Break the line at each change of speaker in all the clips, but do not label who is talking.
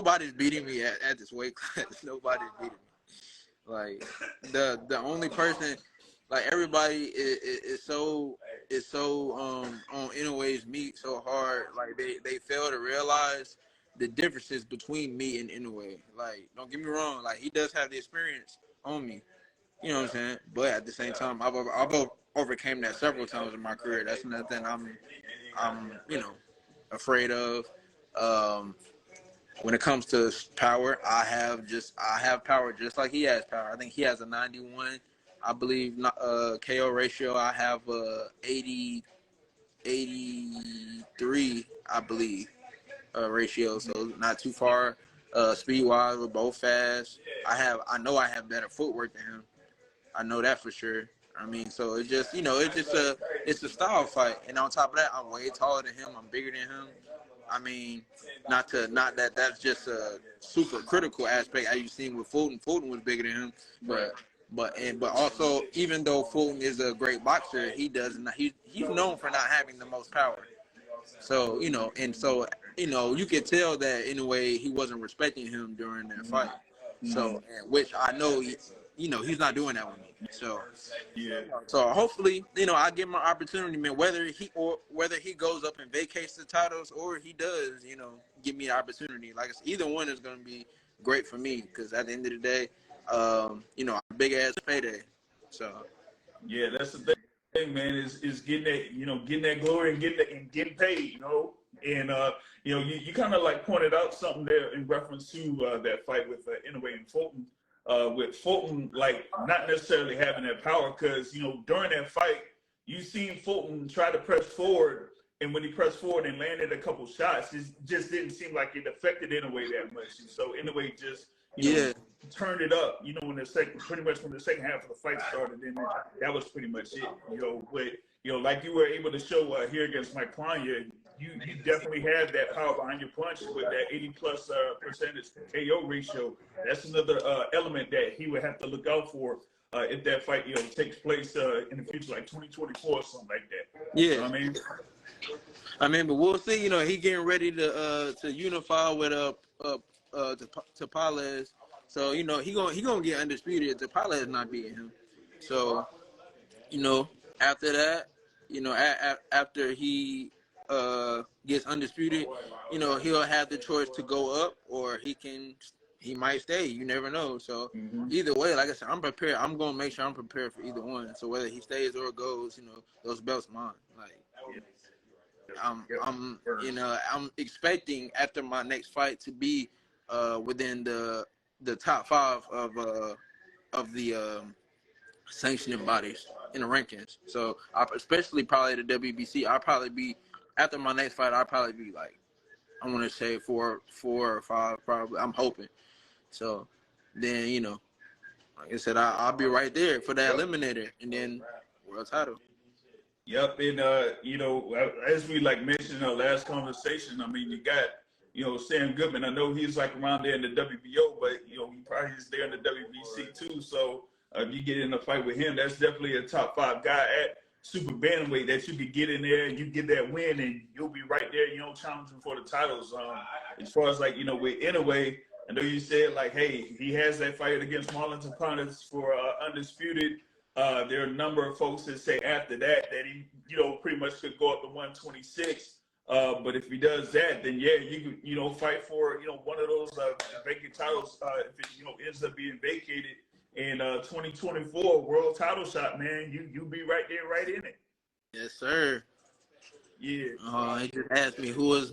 nobody's beating me at this weight class. Nobody's beating me. Like the only person, like everybody is so on Inoue's meat so hard. Like they fail to realize the differences between me and Inoue. Like, don't get me wrong, like he does have the experience on me. You know what I'm saying? But at the same time, I've overcame that several times in my career. That's nothing I'm afraid of. When it comes to power, I have power just like he has power. I think he has a 91, I believe, KO ratio. I have a 83, I believe, ratio. So not too far. Speed wise, we're both fast. I know I have better footwork than him. I know that for sure. I mean, so it's just it's a style fight, and on top of that, I'm way taller than him. I'm bigger than him. I mean, not that that's just a super critical aspect as you've seen with Fulton. Fulton was bigger than him, but also, even though Fulton is a great boxer, he's known for not having the most power. So you could tell that in a way he wasn't respecting him during that fight. So, which I know he's not doing that with me. So So hopefully, I give him an opportunity, man. Whether he goes up and vacates the titles or he does, give me an opportunity. Like I said, either one is going to be great for me because at the end of the day, a big ass payday. So
yeah, that's the thing, man. Is getting that getting that glory and getting paid, And you kind of like pointed out something there in reference to that fight with Inoue and Fulton. With Fulton, like not necessarily having that power, because during that fight, you seen Fulton try to press forward, and when he pressed forward and landed a couple shots, it just didn't seem like it affected Inoue that much. And so Inoue just turned it up, pretty much when the second half of the fight started, and that was pretty much it. But like you were able to show here against Mike Plania, you definitely had that power behind your punch with that 80+ percentage KO ratio. That's another element that he would have to look out for if that fight takes place in the future, like 2024 or something like that.
Yeah,
you know what
I mean, but we'll see. He getting ready to unify with Tapales. So he gonna get undisputed. Tapales not beating him. So after that, after he gets undisputed, he'll have the choice to go up or he might stay. You never know. So either way, like I said, I'm prepared. I'm gonna make sure I'm prepared for either one. So whether he stays or goes, those belts mine. Like I'm expecting after my next fight to be within the top 5 of the sanctioning bodies in the rankings. So especially probably the WBC, I'll probably be after my next fight. I'll probably be like, I want to say 4 or 5, probably. I'm hoping. So then like I said, I'll be right there for that eliminator and then world title.
Yep, and as we mentioned in our last conversation, I mean, you got Sam Goodman. I know he's around there in the WBO, but he probably is there in the WBC too. So if you get in a fight with him, that's definitely a top 5 guy at super bantamweight that you could get in there and you get that win and you'll be right there, challenging for the titles. As far as with Inoue, I know you said hey, he has that fight against Marlon Tapanes for undisputed. There are a number of folks that say after that he pretty much could go up to 126. But if he does that, then yeah, you could fight for one of those vacant titles if it ends up being vacated in 2024 world title shot, man. You be right there, right in it.
Yes, sir.
Yeah.
He just asked me who was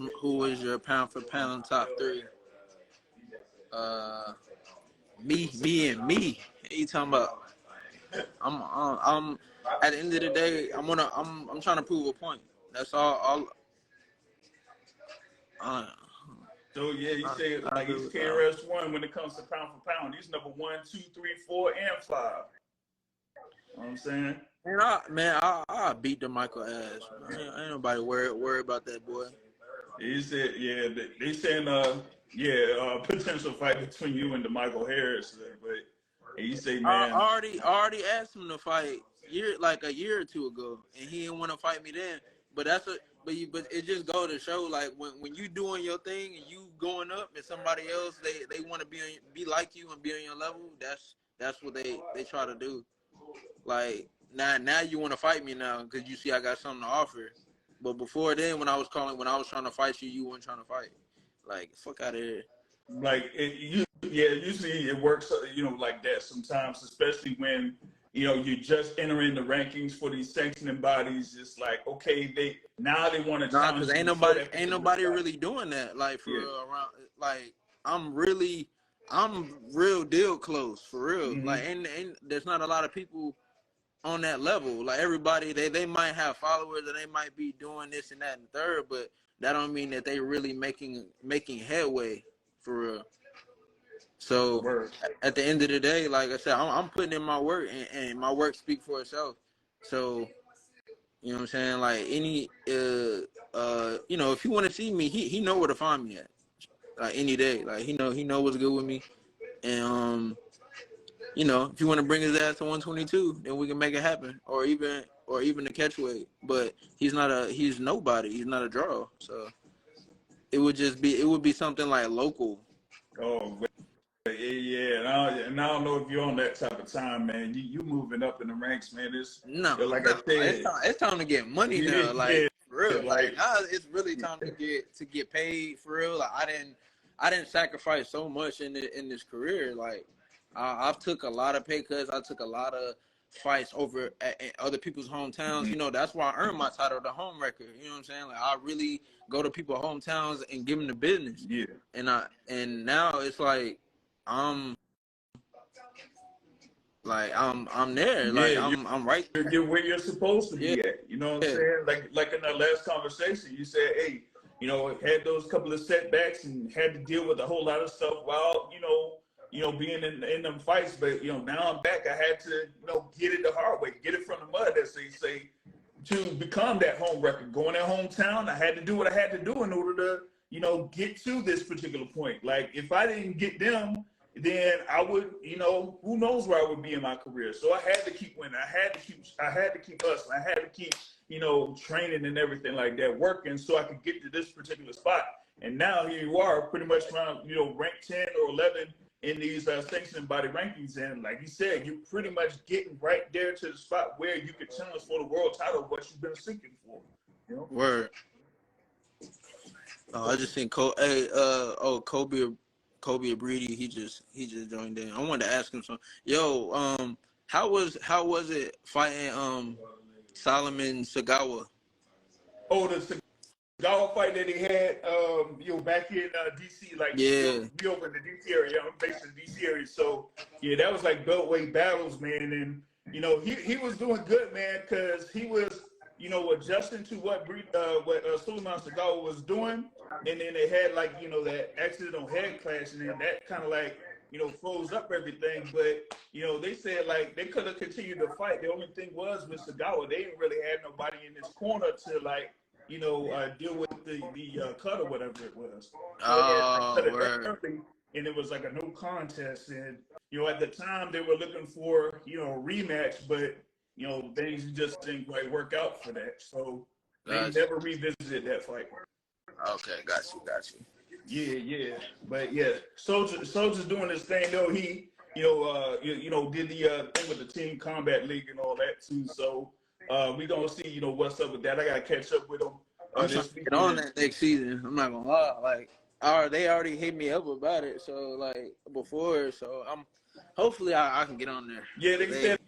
your pound for pound top 3. Me. What you talking about? I'm at the end of the day, I'm trying to prove a point. That's all.
So yeah, you say he's KRS-One when it comes to pound for pound. He's number 1, 2, 3, 4, and 5. You know what I'm saying?
I beat the Michael ass. Ain't nobody worry about that boy.
He said, yeah, they saying potential fight between you and DeMichael Harris, but he say, man,
I already asked him to fight a year or two ago, and he didn't want to fight me then. But but it just go to show like when you doing your thing and you going up and somebody else they want to be like you and be on your level. That's what they try to do. Like now you want to fight me now because you see I got something to offer. But before then, when I was trying to fight you, you weren't trying to fight. Like fuck out of here.
Like usually it works, like that sometimes, especially when you're just entering the rankings for these sanctioning bodies. It's like, okay, they want to
Nah,
challenge
cause
you
ain't
for that particular
nobody
spot.
really doing that. Like for
Yeah.
real, around like I'm real deal close for real.
Hmm.
Like and there's not a lot of people on that level. Like everybody, they might have followers and they might be doing this and that and third, but that don't mean that they really making headway for real. So
Word.
at the end of the day, like I said, I'm putting in my work and my work speaks for itself. So you know what I'm saying? Like any if you want to see me, he know where to find me at. Like any day. Like he know what's good with me. And if you want to bring his ass to 122, then we can make it happen. Or even the catchweight. But he's nobody. He's not a draw. So it would be something like local.
Oh, yeah. And I don't know if you're on that type of time, man. You moving up in the ranks, man. It's
No,
like I said,
it's time to get money now.
yeah,
Like for real. Like
like
now it's really time to get paid for real. Like I didn't sacrifice so much in this career. Like I've took a lot of pay cuts. I took a lot of fights over at other people's hometowns. That's why I earned my title, the home record. You know what I'm saying? Like I really go to people's hometowns and give them the business.
yeah,
And now it's like I'm I'm there. Like
yeah.
I'm right
You're where you're supposed to
there.
be at. You know what I'm
Yeah.
saying? Like in our last conversation, you said, hey, had those couple of setbacks and had to deal with a whole lot of stuff while being in them fights. But now I'm back. I had to get it the hard way, get it from the mud, as they say, to become that home record. Going at hometown, I had to do what I had to do in order to get to this particular point. Like if I didn't get them, then I would, who knows where I would be in my career. So I had to keep winning. I had to keep hustling. I had to keep, training and everything like that, working so I could get to this particular spot. And now here you are, pretty much around, ranked 10 or 11 in these sanctioning body rankings. And like you said, you're pretty much getting right there to the spot where you could challenge for the world title, what you've been seeking for.
Word. Oh, I just think Kobe Abridi, he just joined in. I wanted to ask him something. Yo, how was it fighting Solomon Sagawa?
Oh, the Sagawa fight that he had, back in DC, like
Yeah.
we over in the DC area. I'm based in the DC area, so yeah, that was like beltweight battles, man. And he was doing good, man, because he was adjusting to what Suleiman Sagawa was doing, and then they had like that accidental head clash, and then that kind of like froze up everything. But they said like they could have continued to fight. The only thing was with Sagawa, they didn't really have nobody in this corner to like deal with the cut or whatever it was. So they had like cut it early, and it was like a no contest. And at the time they were looking for a rematch, but things just didn't quite work out for that. So they never revisited that fight.
Okay, got you.
Yeah. But yeah, Soldier's doing his thing though. He did the thing with the Team Combat League and all that too. So we gonna see what's up with that. I gotta catch up with him
I'm trying
this
to get on
weekend.
that next season. I'm not gonna lie. Like, they already hit me up about it. So like before, so hopefully I can get on there.
Yeah, they said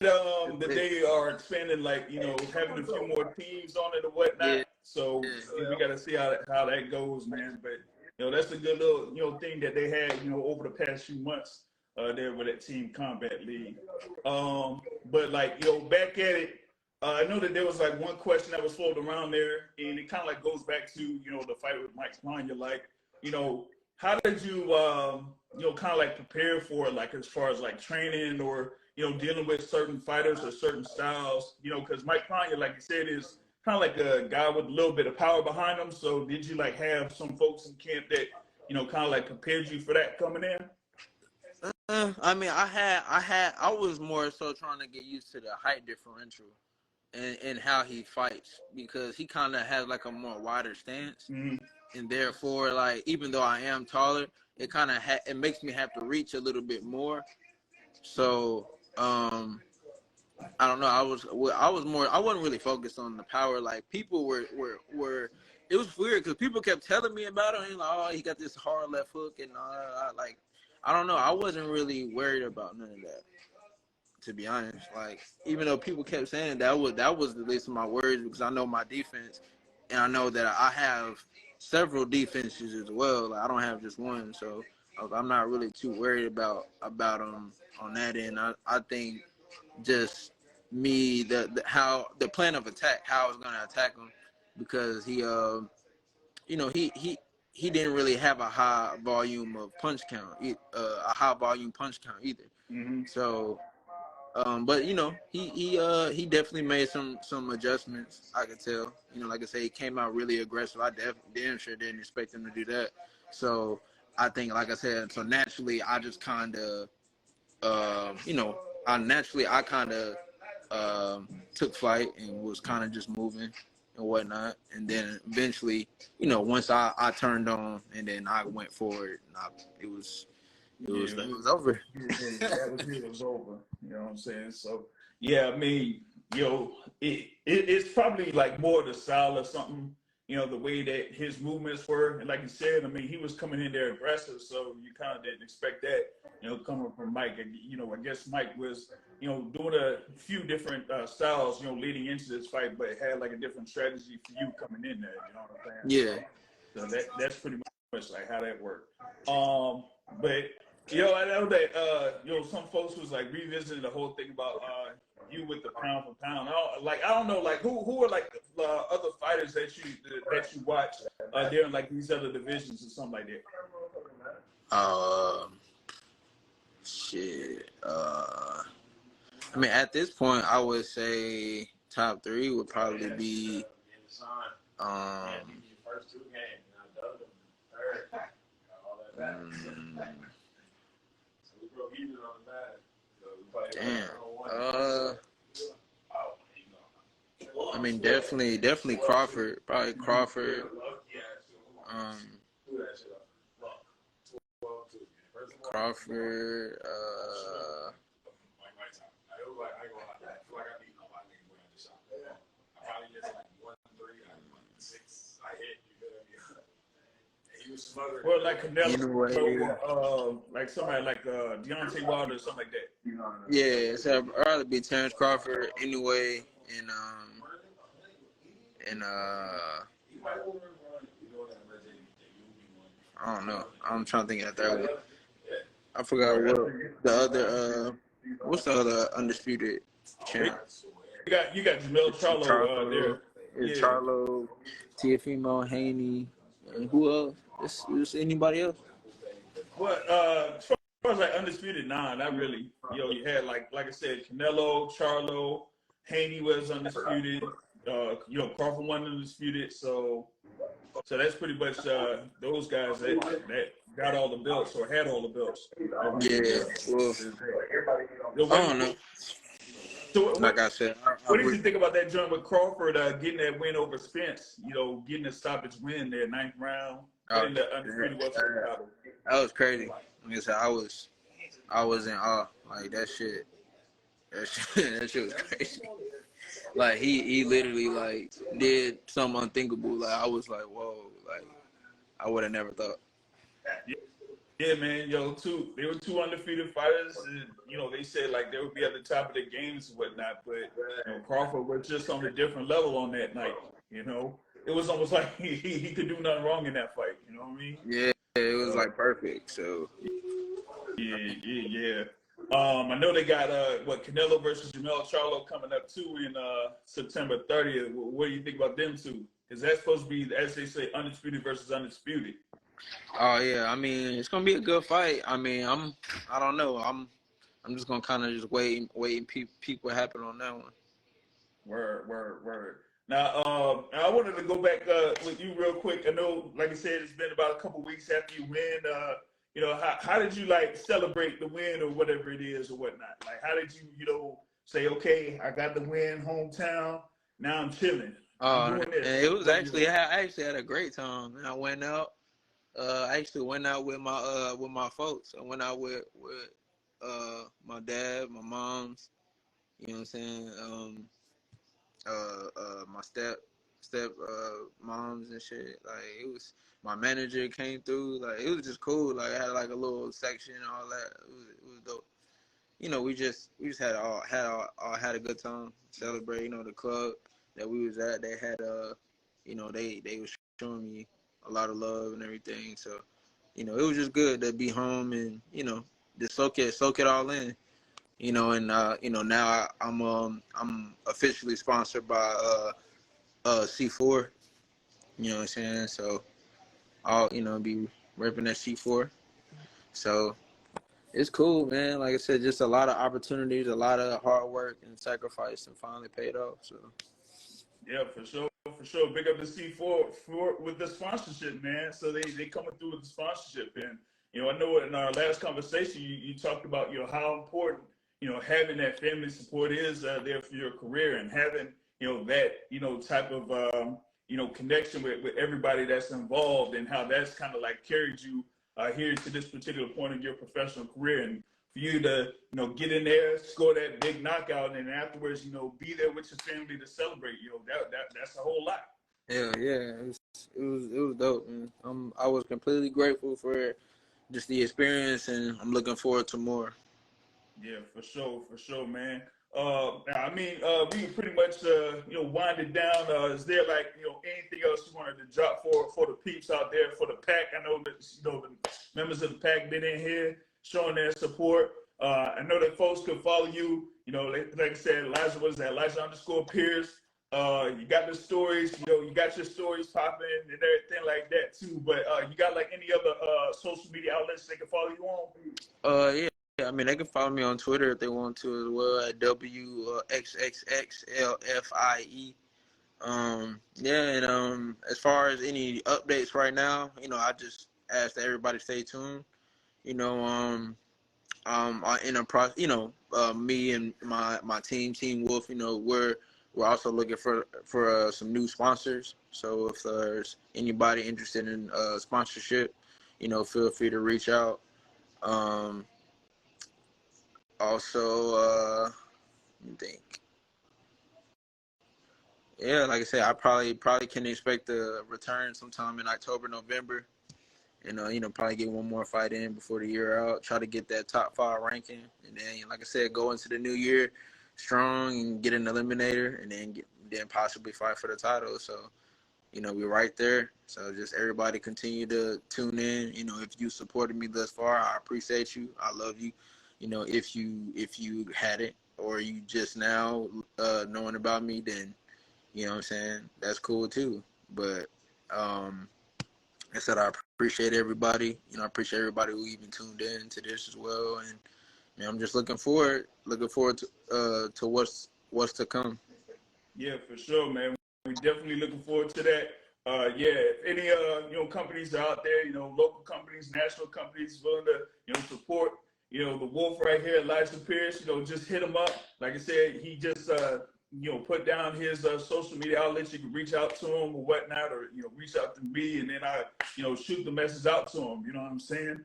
that they are expanding, like having a few more teams on it or whatnot.
Yeah.
So we got to see how that goes, man. But that's a good little thing that they had over the past few months there with that Team Combat League. But like back at it, I know that there was like one question that was floating around there, and it kind of like goes back to the fight with Mike Planya. Like how did you kind of like prepare for it, like as far as like training or dealing with certain fighters or certain styles, because Mike Planya, like you said, is kind of like a guy with a little bit of power behind him. So did you like have some folks in camp that, kind of like prepared you for that coming in?
I mean, I was more so trying to get used to the height differential. in how he fights, because he kind of has like a more wider stance,
Mm-hmm.
and therefore, like, even though I am taller, it kind of it makes me have to reach a little bit more. So I don't know. I wasn't really focused on the power. Like, people were it was weird because people kept telling me about him. Like, oh, he got this hard left hook and all that. Like, I don't know. I wasn't really worried about none of that, to be honest. Like, even though people kept saying that was the least of my worries, because I know my defense, and I know that I have several defenses as well. Like, I don't have just one, so I'm not really too worried about on that end. I think just me how the plan of attack, how I was gonna attack him, because he he didn't really have a high volume of punch count, a high volume punch count either.
Mm-hmm.
So, but he definitely made some adjustments. I could tell. Like I say, he came out really aggressive. I damn sure didn't expect him to do that. So I think, like I said, so naturally I just kind of, I kind of took flight and was kind of just moving and whatnot. And then eventually, once I turned on and then I went forward, and it was over.
That was it. It was over. You know what I'm saying? So yeah, I mean, it's probably like more the style or something. The way that his movements were, and like you said, I mean, he was coming in there aggressive, so you kind of didn't expect that. Coming from Mike, and I guess Mike was, doing a few different styles, leading into this fight, but had like a different strategy for you coming in there. You know what I'm saying?
Yeah.
So that's pretty much like how that worked. But I know that some folks was like revisiting the whole thing about you with the pound for pound. I don't know, like who are like the other fighters that you watch during like these other divisions or something like that.
Shit. I mean, at this point, I would say top 3 would probably be damn. I mean, definitely Crawford. Probably Crawford. Crawford.
Well, like Canelo, like somebody like Deontay Wilder or something like that.
Yeah, so I'd rather be Terrence Crawford, Inoue, and I don't know. I'm trying to think of that third one. I forgot what the other. What's the other undisputed champ?
You got Jamel Charlo there.
Yeah. Charlo, Teofimo, Haney, and who else? Is anybody else?
Well, as far as like undisputed, not really. You had like I said, Canelo, Charlo, Haney was undisputed. Crawford wasn't undisputed. So that's pretty much those guys that got all the belts or had all the belts.
Yeah. Well, I don't know.
So
like I said,
what did you think about that joint with Crawford getting that win over Spence? Getting a stoppage win there, 9th round, getting the undisputed welterweight title.
That was crazy. Like I said, I was in awe. Like that shit was crazy. Like he literally like did something unthinkable. Like I was like, whoa, like I would have never thought.
Yeah, man, they were 2 undefeated fighters, and they said like they would be at the top of their games and whatnot, but Crawford was just on a different level on that night. It was almost like he could do nothing wrong in that fight. You know what I mean?
Yeah, it was like perfect. So
yeah. I know they got Canelo versus Jamel Charlo coming up too in September 30th. What do you think about them two? Because that's supposed to be, as they say, undisputed versus undisputed.
Oh yeah, I mean it's gonna be a good fight. I mean I don't know. I'm just gonna kind of just wait and peep what happened on that one.
Word. Now I wanted to go back with you real quick. I know, like I said, it's been about a couple weeks after you win. How did you like celebrate the win or whatever it is or whatnot? Like how did you say, okay, I got the win, hometown. Now I'm chilling. I'm
Oh,
doing this.
and it was
What you?
actually I actually had a great time. And I went out. I actually went out with my folks. I went out with my dad, my mom's. You know what I'm saying? My step moms and shit. Like it was my manager came through. Like it was just cool. Like I had like a little section and all that. It was dope. You know, we just had a good time celebrate. You know, the club that we was at, they had you know, they was showing me a lot of love and everything. So, you know, it was just good to be home and you know just soak it all in. You know, and you know now I'm officially sponsored by C4. You know what I'm saying? So I'll you know be repping that C4. So it's cool, man. Like I said, just a lot of opportunities, a lot of hard work and sacrifice, and finally paid off. So
Yeah, for sure, for sure. Big up to C4 for with the sponsorship, man. So they coming through with the sponsorship, and you know I know in our last conversation you talked about how important having that family support is there for your career, and having that type of connection with everybody that's involved, and how that's kind of like carried you here to this particular point of your professional career, and for you to get in there, score that big knockout, and afterwards be there with your family to celebrate. That's a whole lot.
hell yeah, it was dope, man. I was completely grateful for just the experience, and I'm looking forward to more.
Yeah, for sure, man. I mean, we can pretty much wind it down. Is there like anything else you wanted to drop for the peeps out there, for the pack? I know that the members of the pack been in here showing their support. I know that folks could follow you. Like I said, Elijah was that Elijah_Pierce. You got the stories. You got your stories popping and everything like that too. But you got like any other social media outlets they can follow you on?
Yeah. Yeah, I mean, they can follow me on Twitter if they want to as well at WXXXLFIE. Yeah, and as far as any updates right now, I just ask that everybody stay tuned. You know, in a process, me and my team Wolf, we're also looking for some new sponsors. So if there's anybody interested in sponsorship, feel free to reach out. Also, let me think. Yeah, like I said, I probably can expect a return sometime in October, November. And probably get one more fight in before the year out. Try to get that top 5 ranking, and then, like I said, go into the new year strong and get an eliminator, and then possibly fight for the title. So, we're right there. So just everybody continue to tune in. If you supported me thus far, I appreciate you. I love you. If you had it or you just now knowing about me, then what I'm saying, that's cool too. But I said I appreciate everybody. I appreciate everybody who even tuned in to this as well. And I'm just looking forward to what's to come.
Yeah, for sure, man. We're definitely looking forward to that. Yeah, if any companies are out there, local companies, national companies willing to support the Wolf right here, Elijah Pierce, just hit him up. Like I said, he just put down his social media outlets. You can reach out to him or whatnot, or reach out to me, and then I shoot the message out to him. You know what I'm saying?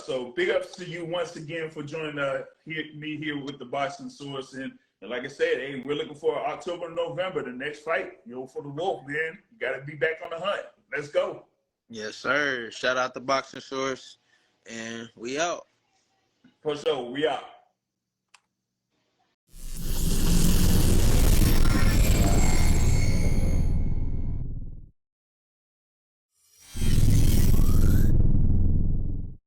So big ups to you once again for joining me here with the Boxing Source. And like I said, hey, we're looking for October, November, the next fight, for the Wolf, man. You got to be back on the hunt. Let's go.
Yes, sir. Shout out the Boxing Source, and we out.
For sure, we out.